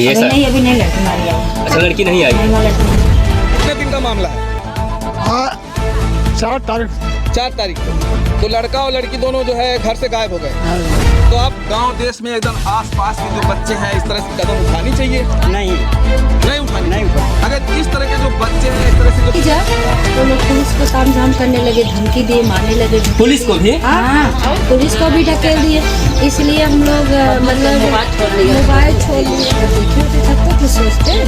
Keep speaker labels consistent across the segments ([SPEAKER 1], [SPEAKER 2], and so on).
[SPEAKER 1] ये
[SPEAKER 2] अभी
[SPEAKER 1] सर
[SPEAKER 2] नहीं, अभी नहीं लड़की हमारी आई।
[SPEAKER 1] अच्छा लड़की नहीं आई।
[SPEAKER 2] नहीं, वो लड़की नहीं।
[SPEAKER 3] कितने दिन का मामला है?
[SPEAKER 4] हाँ 4 तारीख
[SPEAKER 3] 4 तारीख को। तो लड़का और लड़की दोनों जो है घर से गायब हो गए। तो आप गांव देश में एकदम आसपास के जो बच्चे हैं इस तरह से कदम उठानी चाहिए। नहीं उठानी नहीं। अगर इस तरह के जो बच्चे हैं इस तरह से जो
[SPEAKER 2] जा, वो लोग पुलिस को काम झाम करने लगे, धमकी दिए, मारने लगे।
[SPEAKER 1] पुलिस को भी?
[SPEAKER 2] हाँ, पुलिस को भी ढकेल दिए। इसलिए हम लोग मतलब मोबाइल छोड़ दिए। देखे होते तब तो कुछ सोचते।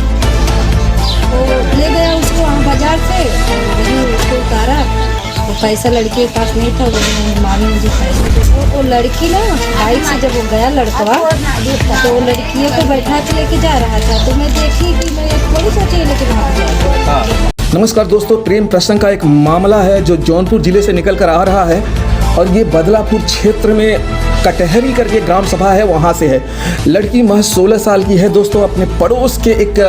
[SPEAKER 2] वो ले गया उसको वहाँ बाजार से, वहीं उसको उतारा। वो पैसा लड़की के पास नहीं था, वो मामी मुझे पैसे दे। वो लड़की ना बाइक से जब वो गया लड़का, तो वो लड़कियों को बैठा के लेके जा रहा था। तो मैं देखी कि मैं थोड़ी सोची लेके भाग जाए।
[SPEAKER 3] नमस्कार दोस्तों, प्रेम प्रसंग का एक मामला है जो जौनपुर जिले से निकल कर आ रहा है और ये बदलापुर क्षेत्र में कटहरी करके ग्राम सभा है, वहाँ से है। लड़की महज 16 साल की है दोस्तों। अपने पड़ोस के एक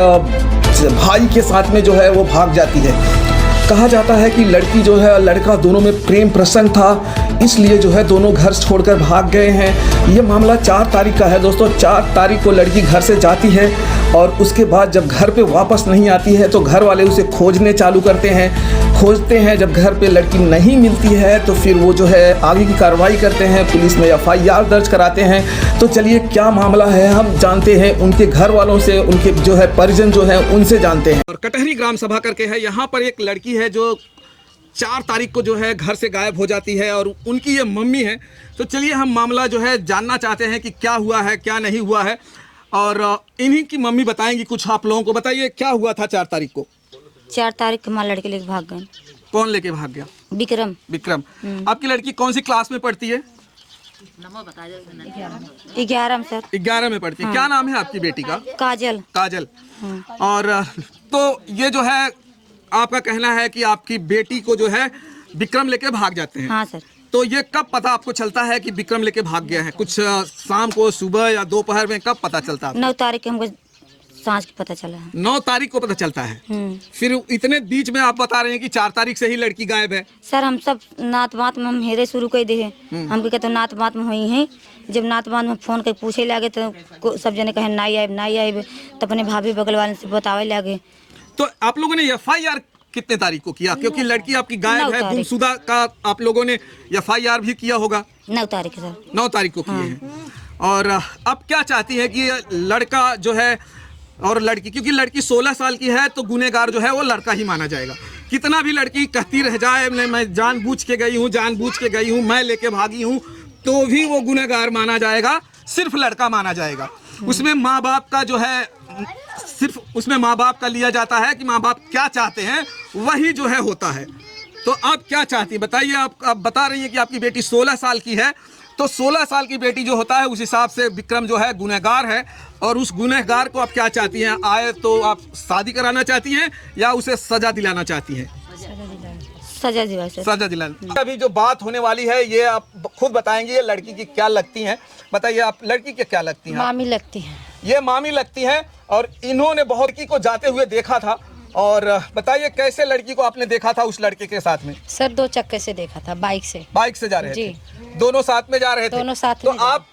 [SPEAKER 3] भाई के साथ में जो है वो भाग जाती है। कहा जाता है कि लड़की जो है लड़का दोनों में प्रेम प्रसंग था, इसलिए जो है दोनों घर छोड़कर भाग गए हैं। ये मामला 4 तारीख का है दोस्तों। 4 तारीख को लड़की घर से जाती है और उसके बाद जब घर पे वापस नहीं आती है तो घर वाले उसे खोजने चालू करते हैं। खोजते हैं, जब घर पे लड़की नहीं मिलती है तो फिर वो जो है आगे की कार्रवाई करते हैं, पुलिस में FIR दर्ज कराते हैं। तो चलिए क्या मामला है हम जानते हैं उनके घर वालों से, उनके जो है परिजन जो है उनसे जानते हैं। और कटहरी ग्राम सभा करके है, यहाँ पर एक लड़की है जो 4 तारीख को जो है घर से गायब हो जाती है और उनकी ये मम्मी है। तो चलिए हम मामला जो है जानना चाहते हैं कि क्या हुआ है क्या नहीं हुआ है, और इन्हीं की मम्मी बताएंगी कुछ आप लोगों को। बताइए क्या हुआ था 4 तारीख को?
[SPEAKER 2] 4 तारीख को हमारे लड़के लेके भाग गए।
[SPEAKER 3] कौन लेके भाग गया?
[SPEAKER 2] विक्रम।
[SPEAKER 3] विक्रम। आपकी लड़की कौन सी क्लास में पढ़ती है?
[SPEAKER 2] 11 में सर।
[SPEAKER 3] 11 में पढ़ती है। क्या नाम है आपकी बेटी का?
[SPEAKER 2] काजल।
[SPEAKER 3] काजल। और तो ये जो है आपका कहना है कि आपकी बेटी को जो है विक्रम लेके भाग जाते हैं।
[SPEAKER 2] हाँ सर।
[SPEAKER 3] तो ये कब पता आपको चलता है कि विक्रम लेके भाग गया है? कुछ शाम को, सुबह या दोपहर में, कब पता चलता है?
[SPEAKER 2] 9 तारीख को हमको सांझ को पता चला है।
[SPEAKER 3] 9 तारीख को पता चलता है। फिर इतने बीच में आप बता रहे हैं कि 4 तारीख से ही लड़की गायब है।
[SPEAKER 2] सर हम सब नात बात में हम हेरे शुरू कर दिए। हम कहते नात बात में हुई हैं। जब नात बात में फोन कर पूछे लगे तो सब जने कहे नहीं आए तो अपने भाभी बगल वाले से बतावे लगे।
[SPEAKER 3] तो आप लोगों ने FIR कितने तारीख को किया? क्योंकि लड़की आपकी गायब है, गुमशुदा का आप लोगों ने FIR भी किया होगा।
[SPEAKER 2] 9 तारीख सर।
[SPEAKER 3] 9 तारीख को किए हैं। और अब क्या चाहती है कि लड़का जो है और लड़की, क्योंकि लड़की 16 साल की है तो गुनहगार जो है वो लड़का ही माना जाएगा। कितना भी लड़की कहती रह जाए मैं जानबूझ के गई हूँ, मैं लेके भागी हूँ, तो भी वो गुनहगार माना जाएगा, सिर्फ लड़का माना जाएगा। उसमें माँ बाप का जो है सिर्फ उसमें माँ बाप का लिया जाता है कि माँ बाप क्या चाहते हैं वही जो है होता है। तो आप क्या चाहती हैं बताइए? आप बता रही हैं कि आपकी बेटी 16 साल की है, तो 16 साल की बेटी जो होता है उस हिसाब से विक्रम जो है गुनहगार है, और उस गुनहगार को आप क्या चाहती हैं? आए तो आप शादी कराना चाहती हैं या उसे सजा दिलाना चाहती हैं? सजा दिलाना। अभी जो बात होने वाली है ये आप खुद बताएंगे, ये लड़की की क्या लगती हैं? बताइए आप लड़की की क्या लगती हैं?
[SPEAKER 2] मामी लगती है।
[SPEAKER 3] ये मामी लगती हैं और इन्होंने बहुत लड़की को जाते हुए देखा था। और बताइए कैसे लड़की को आपने देखा था उस लड़के के साथ में?
[SPEAKER 2] सर 2 चक्के से देखा था, बाइक से
[SPEAKER 3] जा रहे
[SPEAKER 2] जी।
[SPEAKER 3] थे, दोनों साथ में जा रहे थे।
[SPEAKER 2] दोनों साथ
[SPEAKER 3] तो
[SPEAKER 2] में।
[SPEAKER 3] आप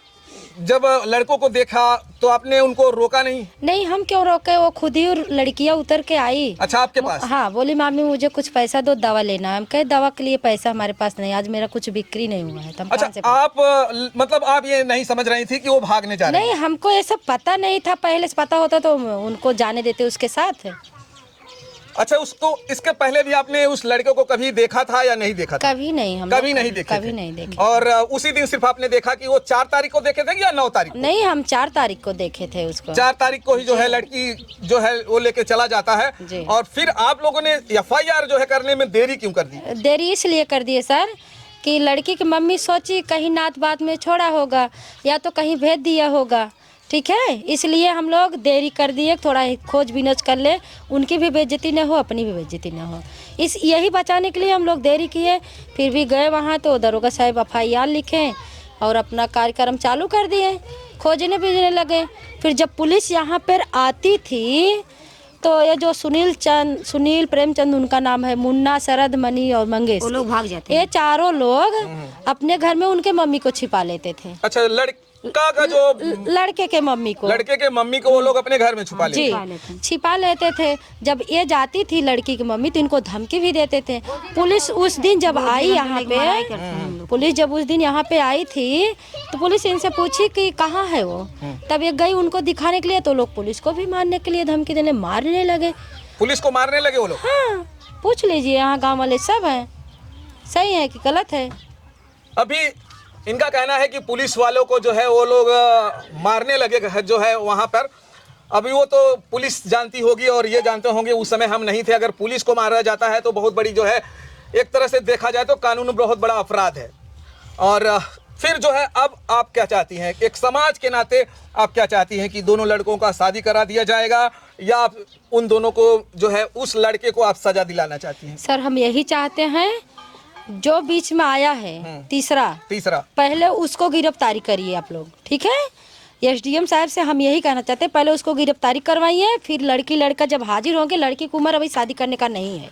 [SPEAKER 3] जब लड़कों को देखा तो आपने उनको रोका नहीं?
[SPEAKER 2] नहीं, हम क्यों रोके, वो खुद ही लड़कियां उतर के आई।
[SPEAKER 3] अच्छा, आपके पास?
[SPEAKER 2] हाँ, बोली मामी मुझे कुछ पैसा दो, दवा लेना है। हम कहे दवा के लिए पैसा हमारे पास नहीं, आज मेरा कुछ बिक्री नहीं हुआ है।
[SPEAKER 3] अच्छा, आप मतलब आप ये नहीं समझ रही थी कि वो भागने जा रहे हैं?
[SPEAKER 2] नहीं, हमको ये सब पता नहीं था। पहले से पता होता तो उनको जाने देते उसके साथ।
[SPEAKER 3] अच्छा, उसको इसके पहले भी आपने उस लड़के को कभी देखा था या नहीं देखा था?
[SPEAKER 2] कभी नहीं, हम
[SPEAKER 3] कभी नहीं देखे?
[SPEAKER 2] कभी नहीं देखे।
[SPEAKER 3] और उसी दिन सिर्फ आपने देखा कि वो 4 तारीख को देखे थे या 9 तारीख को?
[SPEAKER 2] नहीं, हम 4 तारीख को देखे थे उसको।
[SPEAKER 3] 4 तारीख को ही जो है लड़की जो है वो लेके चला जाता है। और फिर आप लोगों ने FIR जो है करने में देरी क्यों कर दी?
[SPEAKER 2] देरी इसलिए कर दिए सर कि लड़की की मम्मी सोची कहीं नात बात में छोड़ा होगा या तो कहीं भेज दिया होगा, ठीक है, इसलिए हम लोग देरी कर दिए। थोड़ा खोज बिनज कर ले, उनकी भी बेइज्जती न हो, अपनी भी बेइज्जती न हो, यही बचाने के लिए हम लोग देरी किए। फिर भी गए वहाँ तो दरोगा साहब FIR लिखे और अपना कार्यक्रम चालू कर दिए, खोजने बीजने लगे। फिर जब पुलिस यहाँ पर आती थी तो ये जो सुनील प्रेमचंद उनका नाम है, मुन्ना, शरद, मनी और मंगेश, वो लोग भाग जाते हैं। ये चारों लोग अपने घर में उनके मम्मी को छिपा लेते थे।
[SPEAKER 3] अच्छा, का जो
[SPEAKER 2] लड़के के मम्मी को
[SPEAKER 3] वो लोग अपने घर में छुपा लेते
[SPEAKER 2] जी छिपा लेते थे। जब ये जाती थी लड़की की मम्मी तो इनको धमकी भी देते थे। पुलिस उस दिन जब आई यहाँ पे, पुलिस जब उस दिन यहाँ पे आई थी तो पुलिस इनसे पूछी कि कहाँ है वो। तब ये गई उनको दिखाने के लिए तो लोग पुलिस को भी मारने के लिए धमकी देने मारने लगे।
[SPEAKER 3] पुलिस को मारने लगे वो लोग?
[SPEAKER 2] हाँ, पूछ लीजिए, यहाँ गाँव वाले सब हैं। सही है कि गलत है?
[SPEAKER 3] अभी इनका कहना है कि पुलिस वालों को जो है वो लोग मारने लगे जो है वहाँ पर। अभी वो तो पुलिस जानती होगी और ये जानते होंगे, उस समय हम नहीं थे। अगर पुलिस को मारा जाता है तो बहुत बड़ी जो है, एक तरह से देखा जाए तो कानून में बहुत बड़ा अपराध है। और फिर जो है अब आप क्या चाहती हैं, एक समाज के नाते आप क्या चाहती हैं कि दोनों लड़कों का शादी करा दिया जाएगा या आप उन दोनों को जो है उस लड़के को आप सजा दिलाना चाहती हैं?
[SPEAKER 2] सर हम यही चाहते हैं, जो बीच में आया है तीसरा पहले उसको गिरफ्तारी करिए आप लोग, ठीक है? एसडीएम साहब से हम यही कहना चाहते हैं, पहले उसको गिरफ्तारी करवाइए, फिर लड़की लड़का जब हाजिर होंगे, लड़की की उम्र अभी शादी करने का नहीं है,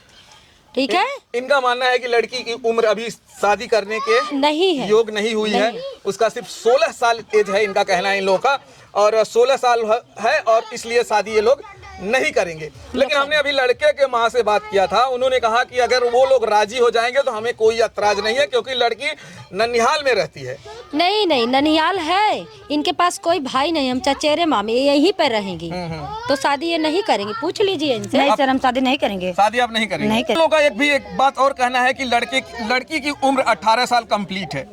[SPEAKER 2] ठीक है?
[SPEAKER 3] इनका मानना है कि लड़की की उम्र अभी शादी करने के
[SPEAKER 2] नहीं है,
[SPEAKER 3] योग नहीं हुई है। उसका सिर्फ 16 साल एज है, इनका कहना है इन लोगों का, और 16 साल है और इसलिए शादी ये लोग नहीं करेंगे। लेकिन हमने अभी लड़के के माँ से बात किया था, उन्होंने कहा कि अगर वो लोग राजी हो जाएंगे तो हमें कोई ऐतराज नहीं है, क्योंकि लड़की ननिहाल में रहती है।
[SPEAKER 2] नहीं ननिहाल है, इनके पास कोई भाई नहीं, हम चचेरे मामे यहीं पर रहेंगी, तो शादी ये नहीं करेंगे। पूछ लीजिए इनसे।
[SPEAKER 1] नहीं सर, हम शादी नहीं करेंगे।
[SPEAKER 3] शादी आप नहीं करेंगे? नहीं। लोगों का एक बात और कहना है कि लड़की की उम्र 18 साल कंप्लीट है,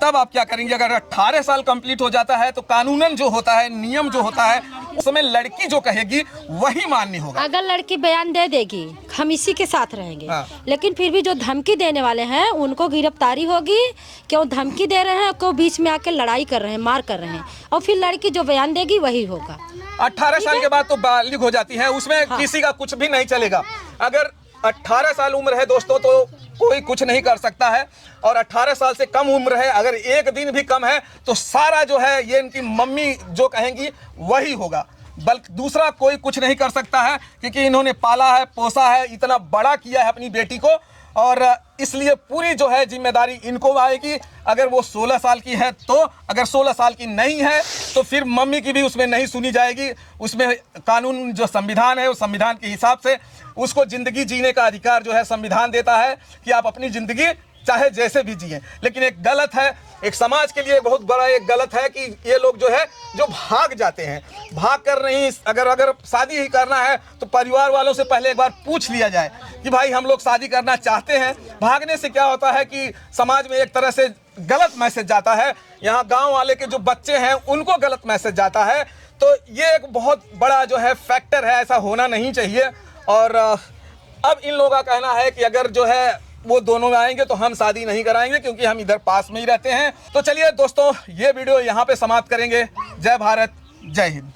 [SPEAKER 3] तब आप क्या करेंगे? अगर 18 साल कंप्लीट हो जाता है तो कानूनन जो होता है, नियम जो होता है, उसमें लड़की जो कहेगी वही माननी होगा।
[SPEAKER 2] अगर लड़की बयान दे देगी हम इसी के साथ रहेंगे।
[SPEAKER 3] हाँ।
[SPEAKER 2] लेकिन फिर भी जो धमकी देने वाले हैं उनको गिरफ्तारी होगी, क्यों धमकी दे रहे हैं, क्यों बीच में आके लड़ाई कर रहे हैं, मार कर रहे हैं, और फिर लड़की जो बयान देगी वही होगा।
[SPEAKER 3] 18 साल के बाद तो बालिग हो जाती है, उसमें किसी का कुछ भी नहीं चलेगा। अगर 18 साल उम्र है दोस्तों तो कोई कुछ नहीं कर सकता है, और 18 साल से कम उम्र है, अगर एक दिन भी कम है तो सारा जो है ये इनकी मम्मी जो कहेंगी वही होगा, बल्कि दूसरा कोई कुछ नहीं कर सकता है, क्योंकि इन्होंने पाला है, पोसा है, इतना बड़ा किया है अपनी बेटी को, और इसलिए पूरी जो है जिम्मेदारी इनको आएगी। अगर वो 16 साल की है तो, अगर 16 साल की नहीं है तो फिर मम्मी की भी उसमें नहीं सुनी जाएगी। उसमें कानून जो संविधान है, उस संविधान के हिसाब से उसको ज़िंदगी जीने का अधिकार जो है संविधान देता है कि आप अपनी ज़िंदगी चाहे जैसे भी जिए। लेकिन एक गलत है, एक समाज के लिए बहुत बड़ा एक गलत है कि ये लोग जो है जो भाग जाते हैं, भाग कर नहीं, अगर शादी ही करना है तो परिवार वालों से पहले एक बार पूछ लिया जाए कि भाई हम लोग शादी करना चाहते हैं। भागने से क्या होता है कि समाज में एक तरह से गलत मैसेज जाता है, यहाँ गांव वाले के जो बच्चे हैं उनको गलत मैसेज जाता है। तो ये एक बहुत बड़ा जो है फैक्टर है, ऐसा होना नहीं चाहिए। और अब इन लोगों का कहना है कि अगर जो है वो दोनों आएंगे तो हम शादी नहीं कराएंगे, क्योंकि हम इधर पास में ही रहते हैं। तो चलिए दोस्तों, ये वीडियो यहाँ पे समाप्त करेंगे। जय भारत, जय हिंद।